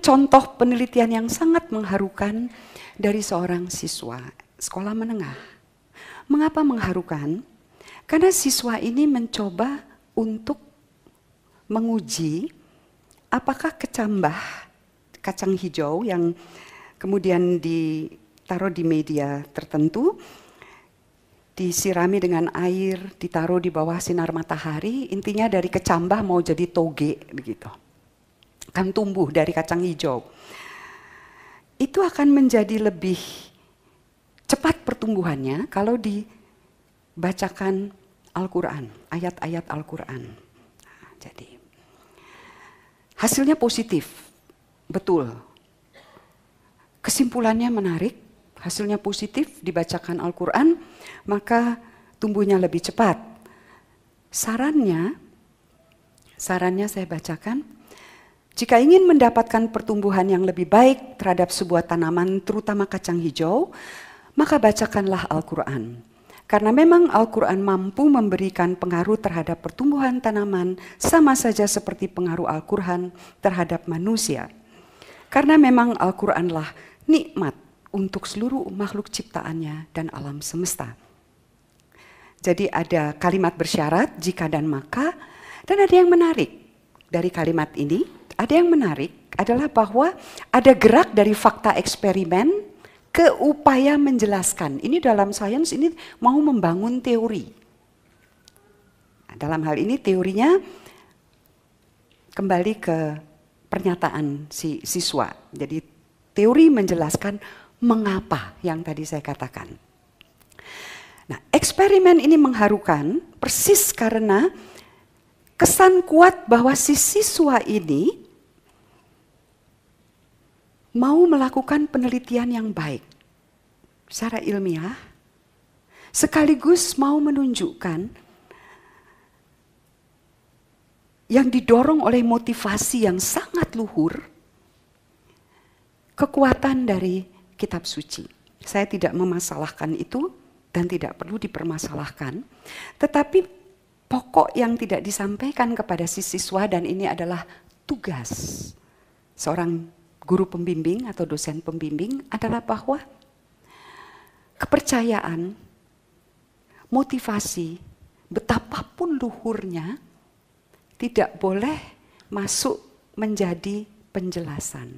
Contoh penelitian yang sangat mengharukan dari seorang siswa sekolah menengah. Mengapa mengharukan? Karena siswa ini mencoba untuk menguji apakah kecambah kacang hijau yang kemudian ditaruh di media tertentu, disirami dengan air, ditaruh di bawah sinar matahari, intinya dari kecambah mau jadi toge begitu. Akan tumbuh dari kacang hijau. Itu akan menjadi lebih cepat pertumbuhannya kalau dibacakan Al-Quran, ayat-ayat Al-Quran. Nah, jadi hasilnya positif, betul. Kesimpulannya menarik, hasilnya positif, dibacakan Al-Quran, maka tumbuhnya lebih cepat. Sarannya saya bacakan, jika ingin mendapatkan pertumbuhan yang lebih baik terhadap sebuah tanaman, terutama kacang hijau, maka bacakanlah Al-Quran. Karena memang Al-Quran mampu memberikan pengaruh terhadap pertumbuhan tanaman, sama saja seperti pengaruh Al-Quran terhadap manusia. Karena memang Al-Quranlah nikmat untuk seluruh makhluk ciptaannya dan alam semesta. Jadi ada kalimat bersyarat, jika dan maka, dan ada yang menarik dari kalimat ini. Ada yang menarik adalah bahwa ada gerak dari fakta eksperimen ke upaya menjelaskan. Ini dalam sains ini mau membangun teori. Nah, dalam hal ini teorinya kembali ke pernyataan si siswa. Jadi teori menjelaskan mengapa yang tadi saya katakan. Nah, eksperimen ini mengharukan persis karena kesan kuat bahwa si siswa ini mau melakukan penelitian yang baik secara ilmiah, sekaligus mau menunjukkan yang didorong oleh motivasi yang sangat luhur, kekuatan dari kitab suci. Saya tidak memasalahkan itu dan tidak perlu dipermasalahkan, tetapi pokok yang tidak disampaikan kepada si siswa, dan ini adalah tugas seorang guru pembimbing atau dosen pembimbing, adalah bahwa kepercayaan, motivasi, betapapun luhurnya, tidak boleh masuk menjadi penjelasan.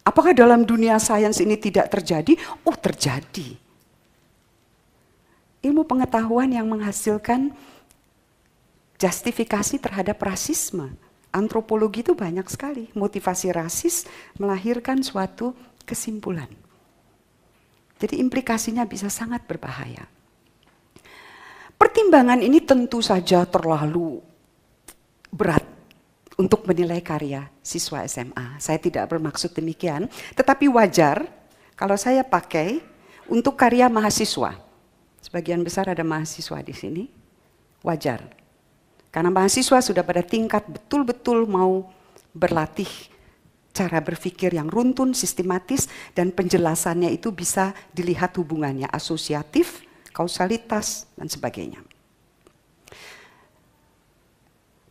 Apakah dalam dunia sains ini tidak terjadi? Oh, terjadi. Ilmu pengetahuan yang menghasilkan justifikasi terhadap rasisme. Antropologi itu banyak sekali. Motivasi rasis melahirkan suatu kesimpulan. Jadi implikasinya bisa sangat berbahaya. Pertimbangan ini tentu saja terlalu berat untuk menilai karya siswa SMA. Saya tidak bermaksud demikian, tetapi wajar kalau saya pakai untuk karya mahasiswa. Sebagian besar ada mahasiswa di sini, wajar. Karena mahasiswa sudah pada tingkat betul-betul mau berlatih cara berpikir yang runtun, sistematis, dan penjelasannya itu bisa dilihat hubungannya asosiatif, kausalitas, dan sebagainya.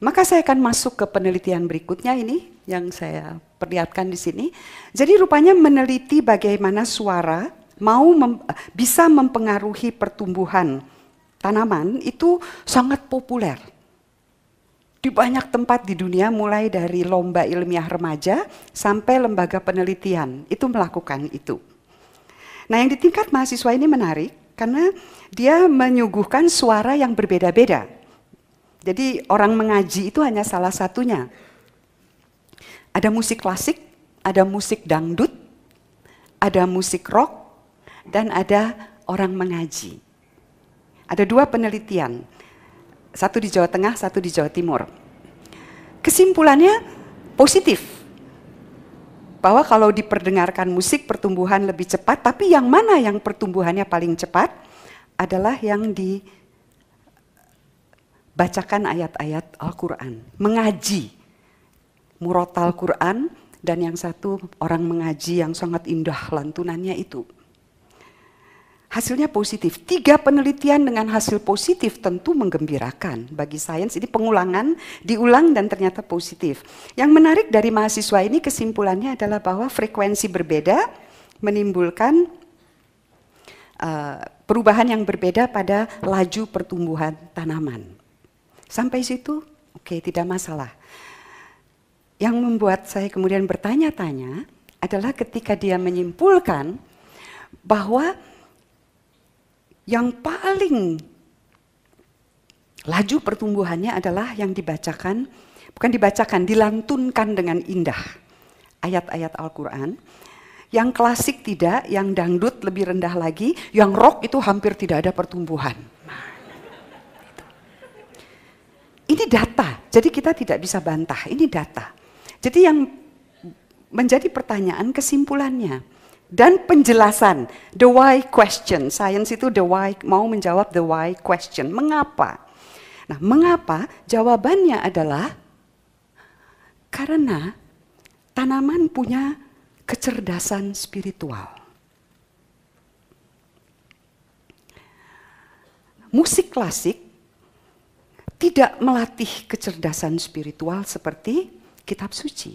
Maka saya akan masuk ke penelitian berikutnya ini, yang saya perlihatkan di sini. Jadi rupanya meneliti bagaimana suara bisa mempengaruhi pertumbuhan tanaman itu sangat populer. Di banyak tempat di dunia, mulai dari lomba ilmiah remaja sampai lembaga penelitian, itu melakukan itu. Nah, yang di tingkat mahasiswa ini menarik karena dia menyuguhkan suara yang berbeda-beda. Jadi orang mengaji itu hanya salah satunya. Ada musik klasik, ada musik dangdut, ada musik rock, dan ada orang mengaji. Ada 2 penelitian. Satu di Jawa Tengah, satu di Jawa Timur. Kesimpulannya positif. Bahwa kalau diperdengarkan musik pertumbuhan lebih cepat, tapi yang mana yang pertumbuhannya paling cepat adalah yang dibacakan ayat-ayat Al-Quran. Mengaji murotal Quran, dan yang satu orang mengaji yang sangat indah lantunannya itu. hasilnya positif. 3 penelitian dengan hasil positif tentu menggembirakan bagi sains. Ini pengulangan, diulang dan ternyata positif. Yang menarik dari mahasiswa ini kesimpulannya adalah bahwa frekuensi berbeda menimbulkan perubahan yang berbeda pada laju pertumbuhan tanaman. Sampai situ, oke, tidak masalah. Yang membuat saya kemudian bertanya-tanya adalah ketika dia menyimpulkan bahwa yang paling laju pertumbuhannya adalah yang dibacakan, bukan dibacakan, dilantunkan dengan indah. Ayat-ayat Al-Quran. Yang klasik tidak, yang dangdut lebih rendah lagi, yang rock itu hampir tidak ada pertumbuhan. Ini data, jadi kita tidak bisa bantah, ini data. Jadi yang menjadi pertanyaan kesimpulannya dan penjelasan, the why question. Science itu the why, mau menjawab the why question. Mengapa? Nah, mengapa? Jawabannya adalah karena tanaman punya kecerdasan spiritual. Musik klasik tidak melatih kecerdasan spiritual seperti kitab suci.